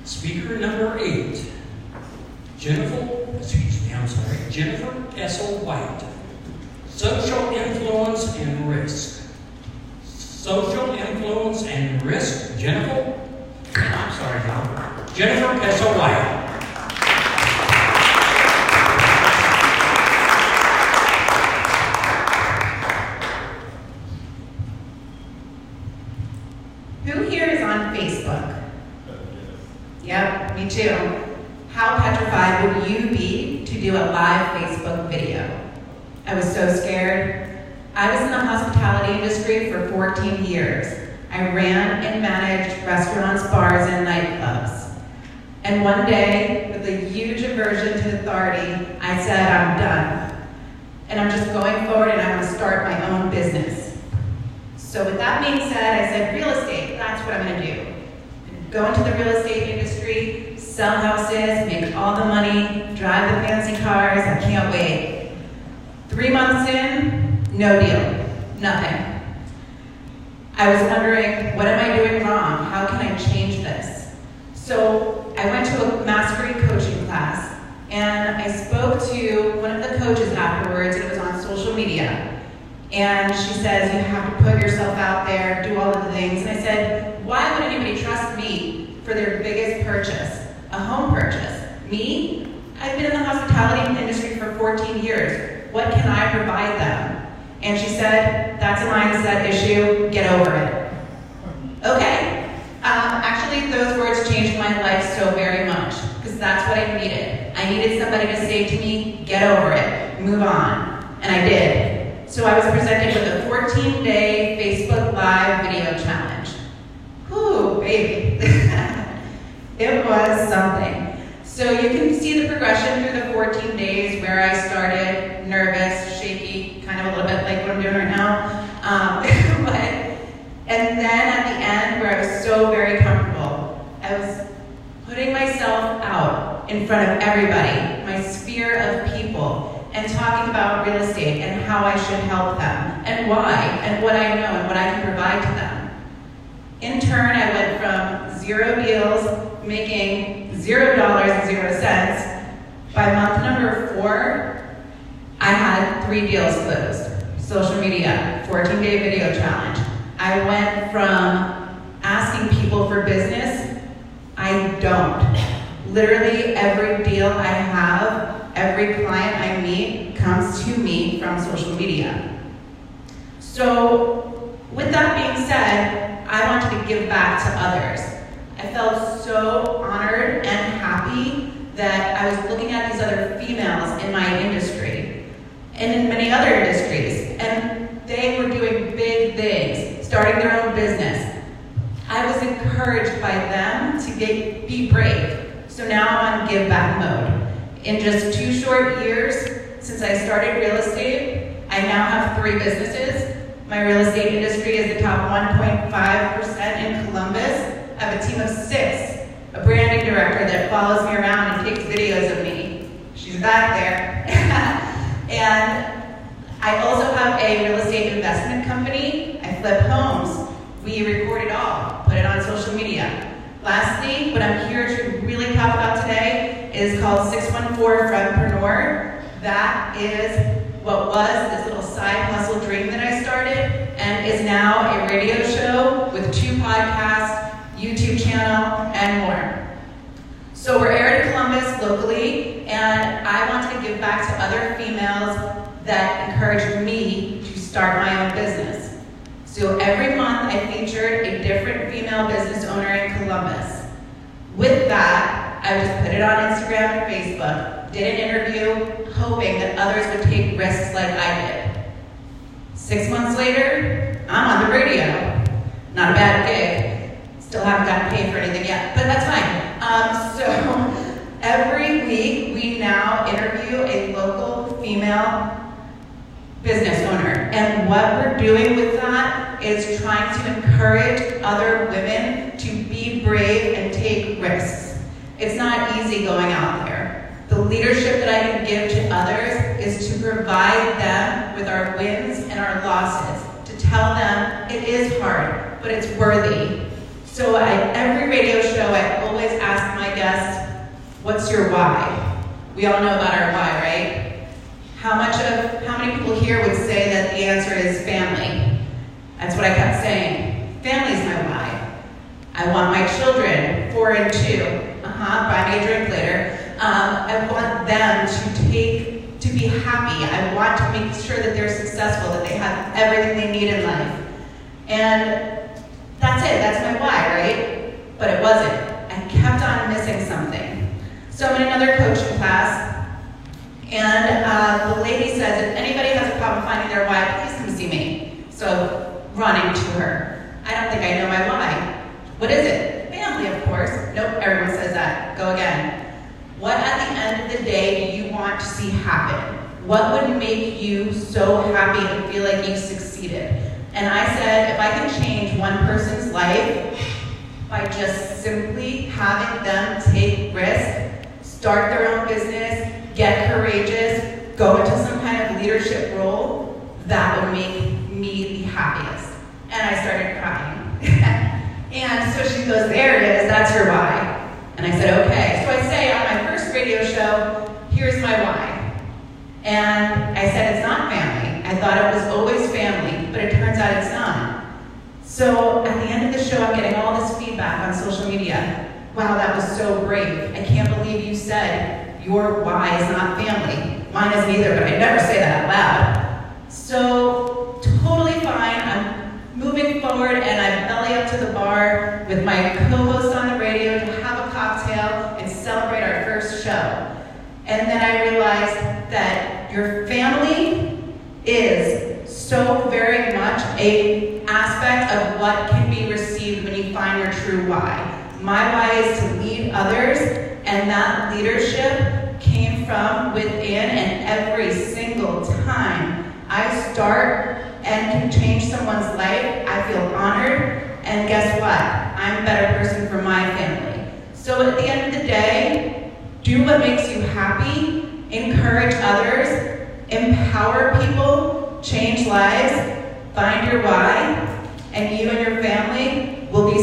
Speaker number 8, Jennifer Kessel-White. Social influence and risk. Social influence and risk. Jennifer Kessel-White. Who here is on Facebook? Yep, me too. How petrified would you be to do a live Facebook video? I was so scared. I was in the hospitality industry for 14 years. I ran and managed restaurants, bars, and nightclubs. And one day, with a huge aversion to authority, I said, I'm done. And I'm just going forward and I'm gonna start my own business. So with that being said, I said, real estate, that's what I'm gonna do. Go into the real estate industry, sell houses, make all the money, drive the fancy cars, I can't wait. 3 months in, no deal, nothing. I was wondering, what am I doing wrong? How can I change this? So I went to a mastery coaching class, and I spoke to one of the coaches afterwards, and it was on social media. And she says, you have to put yourself out there, do all of the things. And I said, why would anybody trust me for their biggest purchase, a home purchase? Me? I've been in the hospitality industry for 14 years. What can I provide them? And she said, that's a mindset issue, get over it. Okay. Actually, those words changed my life so very much, because that's what I needed. I needed somebody to say to me, get over it, move on. And I did. So I was presented with a 14-day Facebook Live video challenge. Whew, baby. It was something. So you can see the progression through the 14 days where I started nervous, shaky, kind of a little bit like what I'm doing right now. And then at the end where I was so very comfortable, I was putting myself out in front of everybody, my sphere of people, and talking about real estate and how I should help them, and why, and what I know, and what I can provide to them. In turn, I went from 0 deals, making $0.00. By month number 4, I had 3 deals closed. Social media, 14-day video challenge. I went from asking people for business, I don't. Literally every deal I have, every client I meet comes to me from social media. So with that being said, I wanted to give back to others. I felt so honored and happy that I was looking at these other females in my industry and in many other industries, and they were doing big things, starting their own business. I was encouraged by them to be brave. So now I'm on give back mode. In just 2 short years since I started real estate, I now have 3 businesses. My real estate industry is the top 1.5% in Columbus. I have a team of 6, a branding director that follows me around and takes videos of me. She's back there. And I also have a real estate investment company. I flip homes. We record it all, put it on social media. Lastly, what I'm here to really talk about today is called 614 Frontpreneur. That is what was this little side hustle dream that I started, and is now a radio show with 2 podcasts, YouTube channel, and more. So we're aired in Columbus locally, and I wanted to give back to other females that encouraged me to start my own business. So every month I featured a different female business owner in Columbus. With that, I just put it on Instagram and Facebook, did an interview, hoping that others would take risks like I did. 6 months later, I'm on the radio. Not a bad gig. Still haven't gotten paid for anything yet, but that's fine. So every week, we now interview a local female business owner. And what we're doing with that is trying to encourage other women to be brave and take risks. It's not easy going out there. The leadership that I can give to others is to provide them with our wins and our losses, to tell them it is hard, but it's worthy. So at every radio show, I always ask What's your why? We all know about our why, right? How many people here would say that the answer is family? That's what I kept saying. Family's my why. I want my children, 4 and 2, buy me a drink later. I want them to be happy. I want to make sure that they're successful, that they have everything they need in life. And that's it, that's my why, right? But it wasn't. I kept on missing something. So I'm in another coaching class, and the lady says, if anybody has a problem finding their why, please come see me. So running to her. I don't think I know my why. What is it? Family, of course. Nope, everyone says that. Go again. What at the end of the day do you want to see happen? What would make you so happy and feel like you succeeded? And I said, if I can change one person's life by just simply having them take risks, start their own business, get courageous, go into some kind of leadership role, that would make me the happiest. And I started crying. And so she goes, there it is, that's your why. And I said, okay. So I say on my first radio show, here's my why. And I said, it's not family. I thought it was always family, but it turns out it's not. So at the end of the show, I'm getting all this feedback on social media. Wow, that was so brave. I can't believe you said your why is not family. Mine isn't either, but I never say that out loud. So totally fine. I'm moving forward, and I belly up to the bar with my co-host on the radio to have a cocktail and celebrate our first show. And then I realized that your family is so very much an aspect of what can be received when you find your true why. My why is to lead others, and that leadership came from within, and every single time I start and can change someone's life, I feel honored, and guess what? I'm a better person for my family. So at the end of the day, do what makes you happy, encourage others, empower people, change lives, find your why, and you and your family will be